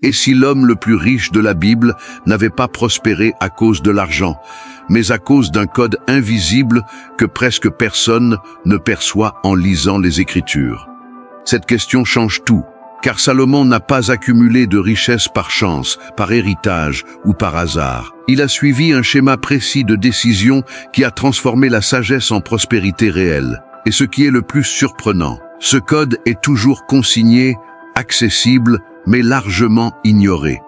Et si l'homme le plus riche de la Bible n'avait pas prospéré à cause de l'argent, mais à cause d'un code invisible que presque personne ne perçoit en lisant les Écritures? Cette question change tout, car Salomon n'a pas accumulé de richesses par chance, par héritage ou par hasard. Il a suivi un schéma précis de décision qui a transformé la sagesse en prospérité réelle. Et ce qui est le plus surprenant, ce code est toujours consigné, accessible, mais largement ignoré.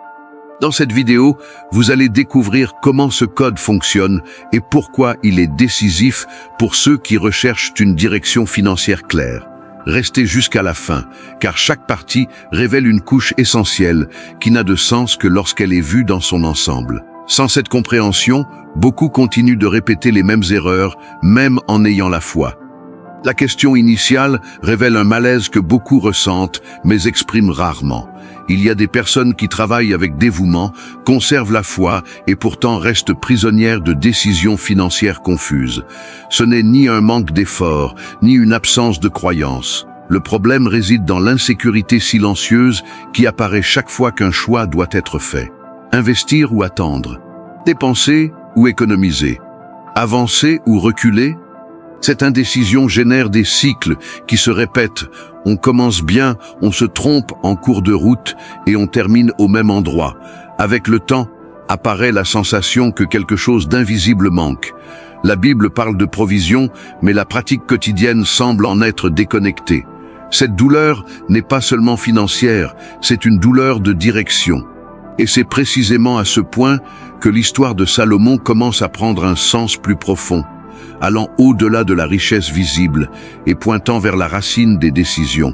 Dans cette vidéo, vous allez découvrir comment ce code fonctionne et pourquoi il est décisif pour ceux qui recherchent une direction financière claire. Restez jusqu'à la fin, car chaque partie révèle une couche essentielle qui n'a de sens que lorsqu'elle est vue dans son ensemble. Sans cette compréhension, beaucoup continuent de répéter les mêmes erreurs, même en ayant la foi. La question initiale révèle un malaise que beaucoup ressentent, mais expriment rarement. Il y a des personnes qui travaillent avec dévouement, conservent la foi et pourtant restent prisonnières de décisions financières confuses. Ce n'est ni un manque d'effort, ni une absence de croyance. Le problème réside dans l'insécurité silencieuse qui apparaît chaque fois qu'un choix doit être fait. Investir ou attendre? Dépenser ou économiser? Avancer ou reculer? Cette indécision génère des cycles qui se répètent. On commence bien, on se trompe en cours de route et on termine au même endroit. Avec le temps, apparaît la sensation que quelque chose d'invisible manque. La Bible parle de provision, mais la pratique quotidienne semble en être déconnectée. Cette douleur n'est pas seulement financière, c'est une douleur de direction. Et c'est précisément à ce point que l'histoire de Salomon commence à prendre un sens plus profond, allant au-delà de la richesse visible et pointant vers la racine des décisions.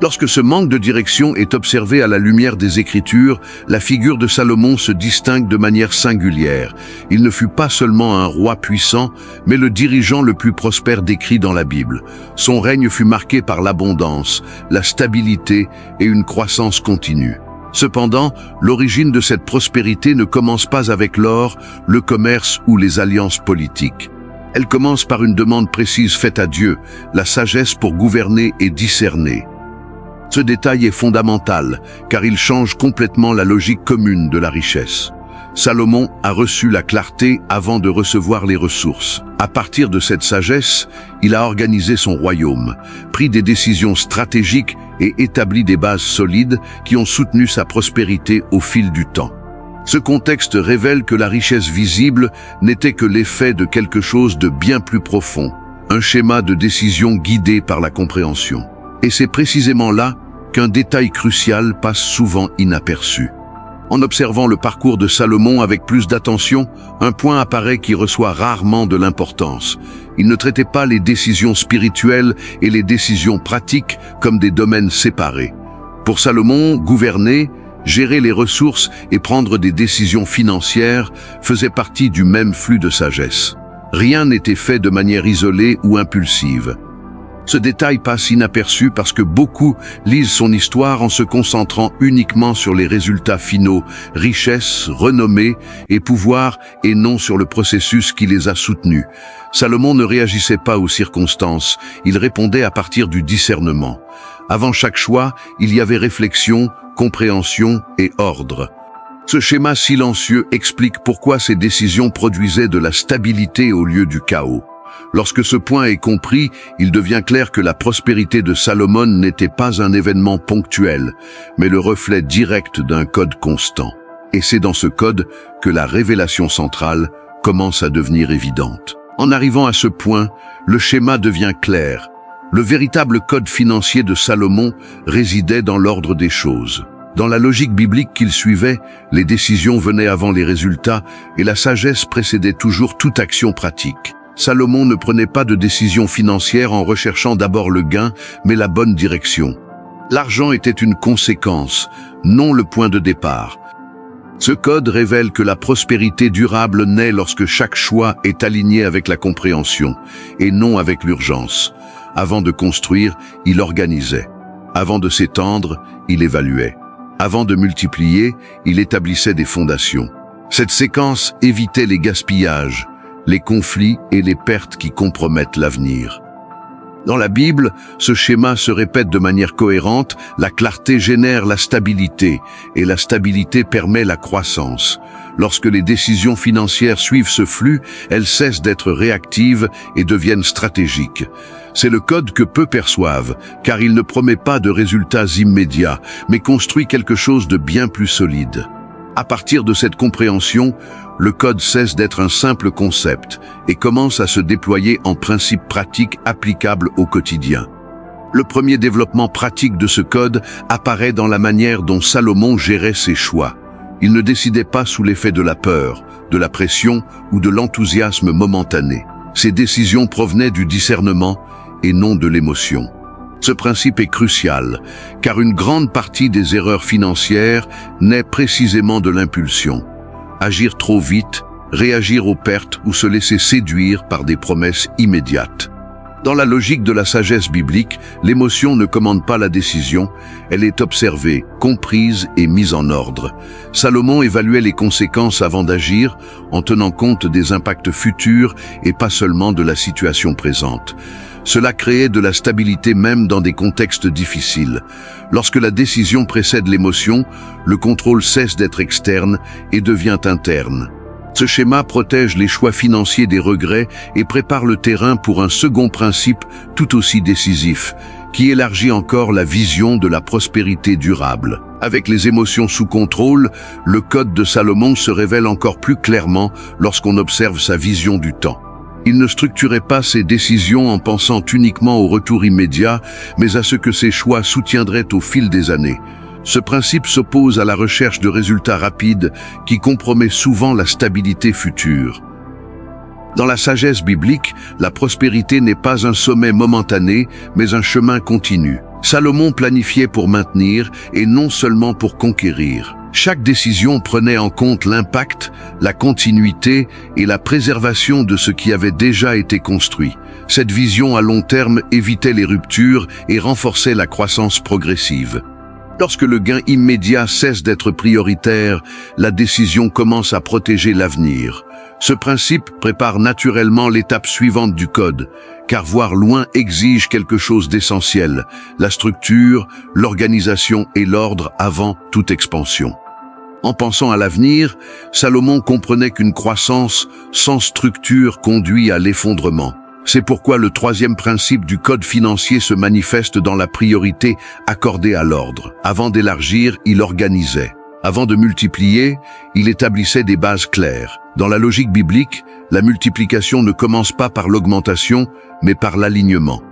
Lorsque ce manque de direction est observé à la lumière des Écritures, la figure de Salomon se distingue de manière singulière. Il ne fut pas seulement un roi puissant, mais le dirigeant le plus prospère décrit dans la Bible. Son règne fut marqué par l'abondance, la stabilité et une croissance continue. Cependant, l'origine de cette prospérité ne commence pas avec l'or, le commerce ou les alliances politiques. Elle commence par une demande précise faite à Dieu, la sagesse pour gouverner et discerner. Ce détail est fondamental, car il change complètement la logique commune de la richesse. Salomon a reçu la clarté avant de recevoir les ressources. À partir de cette sagesse, il a organisé son royaume, pris des décisions stratégiques et établi des bases solides qui ont soutenu sa prospérité au fil du temps. Ce contexte révèle que la richesse visible n'était que l'effet de quelque chose de bien plus profond, un schéma de décision guidé par la compréhension. Et c'est précisément là qu'un détail crucial passe souvent inaperçu. En observant le parcours de Salomon avec plus d'attention, un point apparaît qui reçoit rarement de l'importance. Il ne traitait pas les décisions spirituelles et les décisions pratiques comme des domaines séparés. Pour Salomon, gouverner, gérer les ressources et prendre des décisions financières faisait partie du même flux de sagesse. Rien n'était fait de manière isolée ou impulsive. Ce détail passe inaperçu parce que beaucoup lisent son histoire en se concentrant uniquement sur les résultats finaux, richesse, renommée et pouvoir, et non sur le processus qui les a soutenus. Salomon ne réagissait pas aux circonstances, il répondait à partir du discernement. Avant chaque choix, il y avait réflexion, compréhension et ordre. Ce schéma silencieux explique pourquoi ces décisions produisaient de la stabilité au lieu du chaos. Lorsque ce point est compris, il devient clair que la prospérité de Salomon n'était pas un événement ponctuel, mais le reflet direct d'un code constant. Et c'est dans ce code que la révélation centrale commence à devenir évidente. En arrivant à ce point, le schéma devient clair. Le véritable code financier de Salomon résidait dans l'ordre des choses. Dans la logique biblique qu'il suivait, les décisions venaient avant les résultats et la sagesse précédait toujours toute action pratique. Salomon ne prenait pas de décision financière en recherchant d'abord le gain, mais la bonne direction. L'argent était une conséquence, non le point de départ. Ce code révèle que la prospérité durable naît lorsque chaque choix est aligné avec la compréhension, et non avec l'urgence. Avant de construire, il organisait. Avant de s'étendre, il évaluait. Avant de multiplier, il établissait des fondations. Cette séquence évitait les gaspillages, les conflits et les pertes qui compromettent l'avenir. Dans la Bible, ce schéma se répète de manière cohérente, la clarté génère la stabilité, et la stabilité permet la croissance. Lorsque les décisions financières suivent ce flux, elles cessent d'être réactives et deviennent stratégiques. C'est le code que peu perçoivent, car il ne promet pas de résultats immédiats, mais construit quelque chose de bien plus solide. À partir de cette compréhension, le code cesse d'être un simple concept et commence à se déployer en principes pratiques applicables au quotidien. Le premier développement pratique de ce code apparaît dans la manière dont Salomon gérait ses choix. Il ne décidait pas sous l'effet de la peur, de la pression ou de l'enthousiasme momentané. Ses décisions provenaient du discernement et non de l'émotion. Ce principe est crucial, car une grande partie des erreurs financières naît précisément de l'impulsion. Agir trop vite, réagir aux pertes ou se laisser séduire par des promesses immédiates. Dans la logique de la sagesse biblique, l'émotion ne commande pas la décision, elle est observée, comprise et mise en ordre. Salomon évaluait les conséquences avant d'agir, en tenant compte des impacts futurs et pas seulement de la situation présente. Cela créait de la stabilité même dans des contextes difficiles. Lorsque la décision précède l'émotion, le contrôle cesse d'être externe et devient interne. Ce schéma protège les choix financiers des regrets et prépare le terrain pour un second principe tout aussi décisif, qui élargit encore la vision de la prospérité durable. Avec les émotions sous contrôle, le code de Salomon se révèle encore plus clairement lorsqu'on observe sa vision du temps. Il ne structurait pas ses décisions en pensant uniquement au retour immédiat, mais à ce que ses choix soutiendraient au fil des années. Ce principe s'oppose à la recherche de résultats rapides qui compromet souvent la stabilité future. Dans la sagesse biblique, la prospérité n'est pas un sommet momentané, mais un chemin continu. Salomon planifiait pour maintenir et non seulement pour conquérir. Chaque décision prenait en compte l'impact, la continuité et la préservation de ce qui avait déjà été construit. Cette vision à long terme évitait les ruptures et renforçait la croissance progressive. Lorsque le gain immédiat cesse d'être prioritaire, la décision commence à protéger l'avenir. Ce principe prépare naturellement l'étape suivante du code, car voir loin exige quelque chose d'essentiel, la structure, l'organisation et l'ordre avant toute expansion. En pensant à l'avenir, Salomon comprenait qu'une croissance sans structure conduit à l'effondrement. C'est pourquoi le troisième principe du code financier se manifeste dans la priorité accordée à l'ordre. Avant d'élargir, il organisait. Avant de multiplier, il établissait des bases claires. Dans la logique biblique, la multiplication ne commence pas par l'augmentation, mais par l'alignement.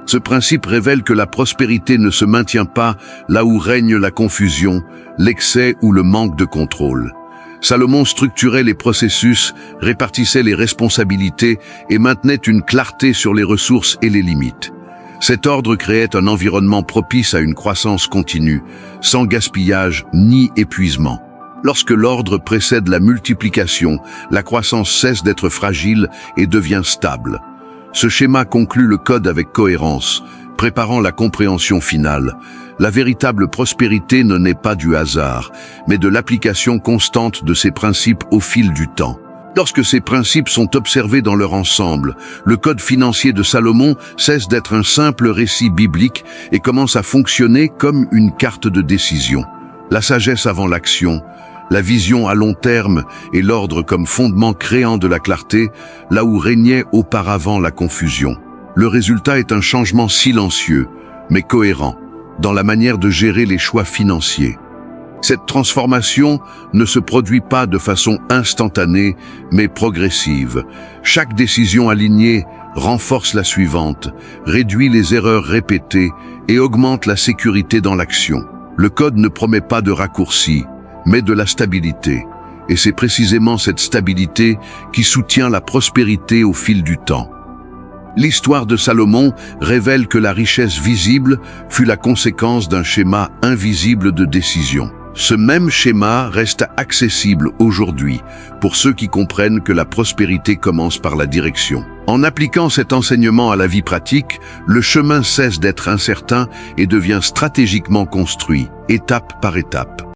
Ce principe révèle que la prospérité ne se maintient pas là où règne la confusion, l'excès ou le manque de contrôle. Salomon structurait les processus, répartissait les responsabilités et maintenait une clarté sur les ressources et les limites. Cet ordre créait un environnement propice à une croissance continue, sans gaspillage ni épuisement. Lorsque l'ordre précède la multiplication, la croissance cesse d'être fragile et devient stable. Ce schéma conclut le code avec cohérence, préparant la compréhension finale. La véritable prospérité ne naît pas du hasard, mais de l'application constante de ces principes au fil du temps. Lorsque ces principes sont observés dans leur ensemble, le code financier de Salomon cesse d'être un simple récit biblique et commence à fonctionner comme une carte de décision. La sagesse avant l'action, la vision à long terme et l'ordre comme fondement créant de la clarté, là où régnait auparavant la confusion. Le résultat est un changement silencieux, mais cohérent, dans la manière de gérer les choix financiers. Cette transformation ne se produit pas de façon instantanée, mais progressive. Chaque décision alignée renforce la suivante, réduit les erreurs répétées et augmente la sécurité dans l'action. Le code ne promet pas de raccourci, mais de la stabilité. Et c'est précisément cette stabilité qui soutient la prospérité au fil du temps. L'histoire de Salomon révèle que la richesse visible fut la conséquence d'un schéma invisible de décision. Ce même schéma reste accessible aujourd'hui pour ceux qui comprennent que la prospérité commence par la direction. En appliquant cet enseignement à la vie pratique, le chemin cesse d'être incertain et devient stratégiquement construit, étape par étape.